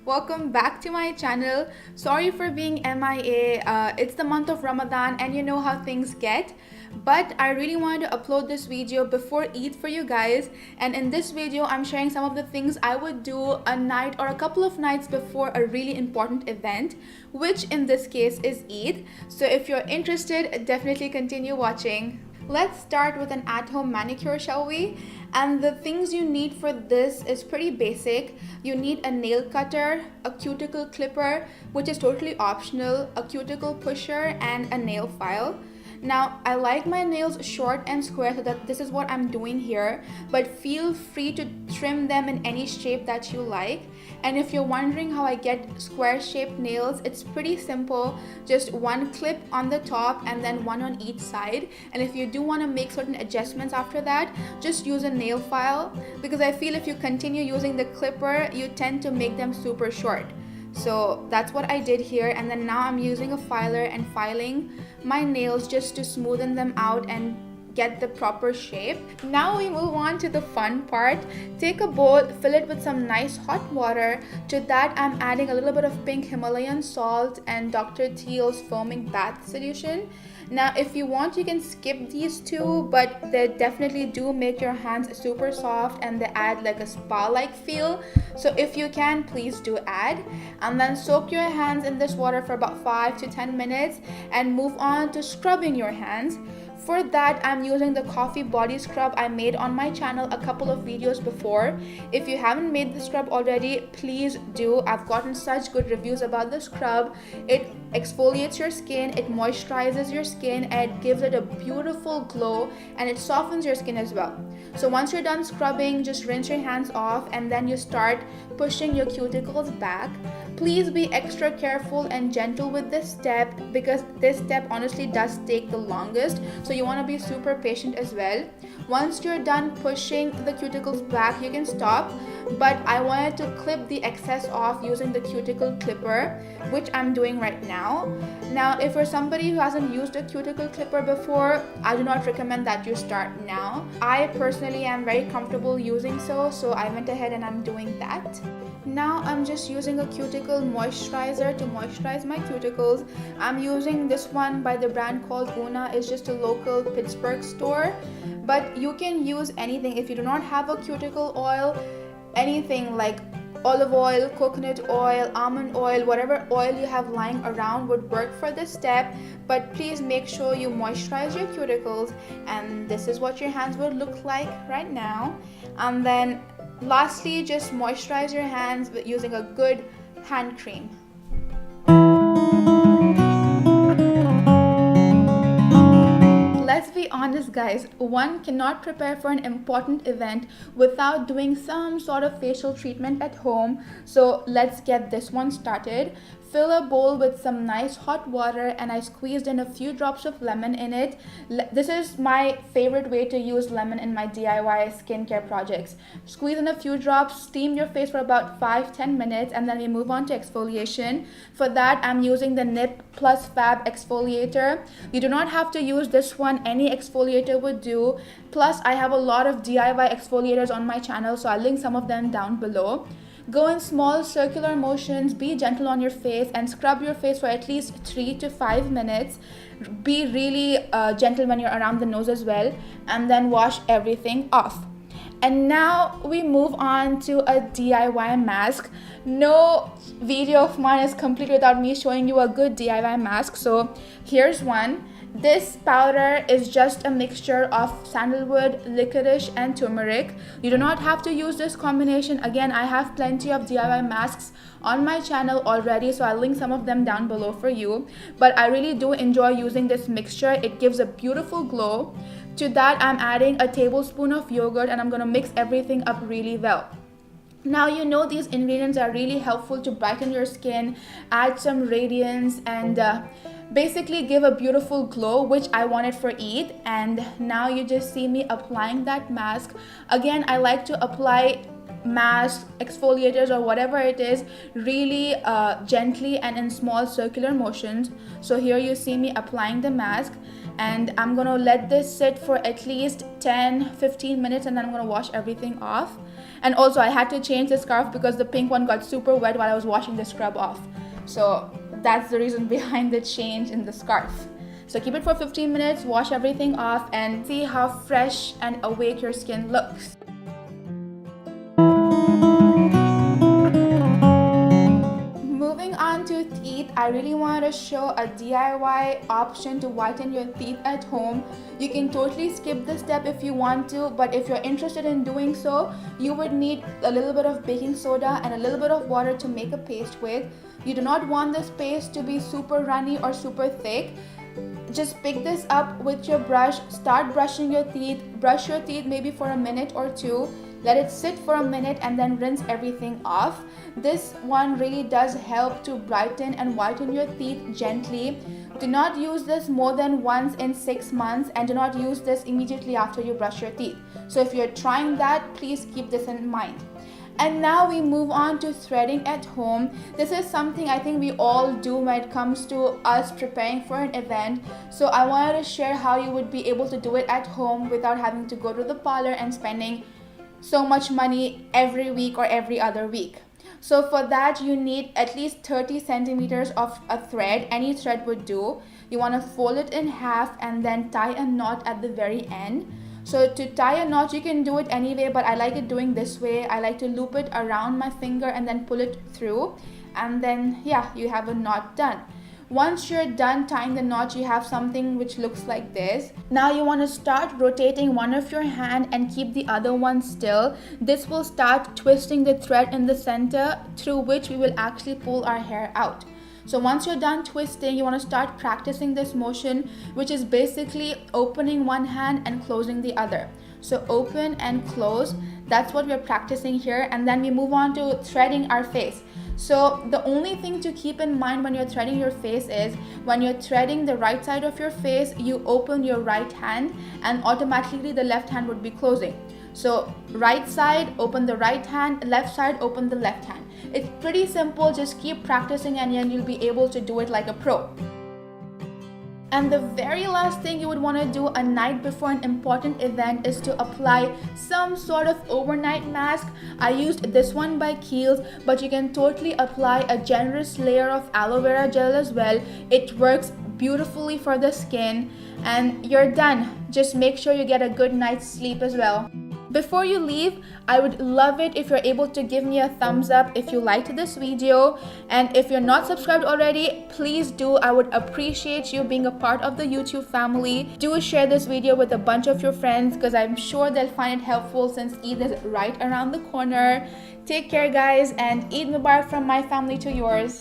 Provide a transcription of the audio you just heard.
welcome back to my channel. Sorry for being MIA. It's the month of Ramadan and you know how things get, but I really wanted to upload this video before Eid for you guys. And in this video I'm sharing some of the things I would do a night or a couple of nights before a really important event, which in this case is Eid. So if you're interested, definitely continue watching. Let's start with an at-home manicure, shall we? And the things you need for this is pretty basic. You need a nail cutter, a cuticle clipper, which is totally optional, a cuticle pusher, and a nail file. Now, I like my nails short and square, so that this is what I'm doing here, but feel free to trim them in any shape that you like. And if you're wondering how I get square shaped nails, it's pretty simple. Just one clip on the top and then one on each side. And if you do want to make certain adjustments after that, just use a nail file, because I feel if you continue using the clipper, you tend to make them super short. So that's what I did here, and then now I'm using a filer and filing my nails just to smoothen them out and get the proper shape. Now we move on to the fun part. Take a bowl, fill it with some nice hot water. To that I'm adding a little bit of pink Himalayan salt and Dr. Teal's foaming bath solution. Now if you want, you can skip these two, but they definitely do make your hands super soft and they add like a spa-like feel. So if you can, please do add. And then soak your hands in this water for about 5 to 10 minutes and move on to scrubbing your hands. For that, I'm using the coffee body scrub I made on my channel a couple of videos before. If you haven't made the scrub already, please do. I've gotten such good reviews about the scrub. It exfoliates your skin, it moisturizes your skin, and it gives it a beautiful glow, and it softens your skin as well. So once you're done scrubbing, just rinse your hands off and then you start pushing your cuticles back. Please be extra careful and gentle with this step, because this step honestly does take the longest, so you want to be super patient as well. Once you're done pushing the cuticles back, you can stop, but I wanted to clip the excess off using the cuticle clipper, which I'm doing right now. Now if you're somebody who hasn't used a cuticle clipper before, I do not recommend that you start now. I personally am very comfortable using so I went ahead and I'm doing that. Now I'm just using a cuticle moisturizer to moisturize my cuticles. I'm using this one by the brand called Una. It's just a local Pittsburgh store, but you can use anything. If you do not have a cuticle oil, anything like olive oil, coconut oil, almond oil, whatever oil you have lying around would work for this step. But please make sure you moisturize your cuticles, and this is what your hands would look like right now. And then lastly, just moisturize your hands with using a good hand cream. Let's be honest guys, one cannot prepare for an important event without doing some sort of facial treatment at home. So let's get this one started. Fill a bowl with some nice hot water, and I squeezed in a few drops of lemon in it. This is my favorite way to use lemon in my DIY skincare projects. Squeeze in a few drops, steam your face for about 5-10 minutes, and then we move on to exfoliation. For that, I'm using the Nip Plus Fab Exfoliator. You do not have to use this one, any exfoliator would do. Plus, I have a lot of DIY exfoliators on my channel, so I'll link some of them down below. Go in small circular motions, be gentle on your face, and scrub your face for at least 3 to 5 minutes. Be really gentle when you're around the nose as well, and then wash everything off. And now we move on to a DIY mask. No video of mine is complete without me showing you a good DIY mask, so here's one. This powder is just a mixture of sandalwood, licorice, and turmeric. You do not have to use this combination. Again, I have plenty of DIY masks on my channel already, so I'll link some of them down below for you. But I really do enjoy using this mixture. It gives a beautiful glow. To that, I'm adding a tablespoon of yogurt, and I'm going to mix everything up really well. Now you know these ingredients are really helpful to brighten your skin, add some radiance, and basically give a beautiful glow, which I wanted for Eid. And now you just see me applying that mask. Again, I like to apply masks, exfoliators, or whatever it is really gently and in small circular motions. So here you see me applying the mask. and I'm gonna let this sit for at least 10-15 minutes, and then I'm gonna wash everything off. And also I had to change the scarf because the pink one got super wet while I was washing the scrub off, so that's the reason behind the change in the scarf. So keep it for 15 minutes, wash everything off, and see how fresh and awake your skin looks. Moving on to teeth, I really wanted to show a DIY option to whiten your teeth at home. You can totally skip this step if you want to, but if you're interested in doing so, you would need a little bit of baking soda and a little bit of water to make a paste with. You do not want this paste to be super runny or super thick. Just pick this up with your brush, start brushing your teeth, brush your teeth maybe for a minute or two, let it sit for a minute, and then rinse everything off. This one really does help to brighten and whiten your teeth gently. Do not use this more than once in 6 months, and do not use this immediately after you brush your teeth. So if you're trying that, please keep this in mind. And now we move on to threading at home. This is something I think we all do when it comes to us preparing for an event. So I wanted to share how you would be able to do it at home without having to go to the parlor and spending so much money every week or every other week. So for that, you need at least 30 centimeters of a thread. Any thread would do. You want to fold it in half and then tie a knot at the very end. So to tie a knot, you can do it anyway, but I like it doing this way. I like to loop it around my finger and then pull it through, and then yeah, you have a knot done. Once you're done tying the knot, you have something which looks like this. Now you want to start rotating one of your hand and keep the other one still. This will start twisting the thread in the center, through which we will actually pull our hair out. So once you're done twisting, you want to start practicing this motion, which is basically opening one hand and closing the other. So open and close, that's what we're practicing here. And then we move on to threading our face. So the only thing to keep in mind when you're threading your face is, when you're threading the right side of your face, you open your right hand and automatically the left hand would be closing. So right side, open the right hand, left side, open the left hand. It's pretty simple, just keep practicing and then you'll be able to do it like a pro. And the very last thing you would want to do a night before an important event is to apply some sort of overnight mask. I used this one by Kiehl's, but you can totally apply a generous layer of aloe vera gel as well. It works beautifully for the skin, and you're done. Just make sure you get a good night's sleep as well. Before you leave, I would love it if you're able to give me a thumbs up if you liked this video, and if you're not subscribed already, please do. I would appreciate you being a part of the YouTube family. Do share this video with a bunch of your friends because I'm sure they'll find it helpful since Eid is right around the corner. Take care guys, and Eid Mubarak from my family to yours.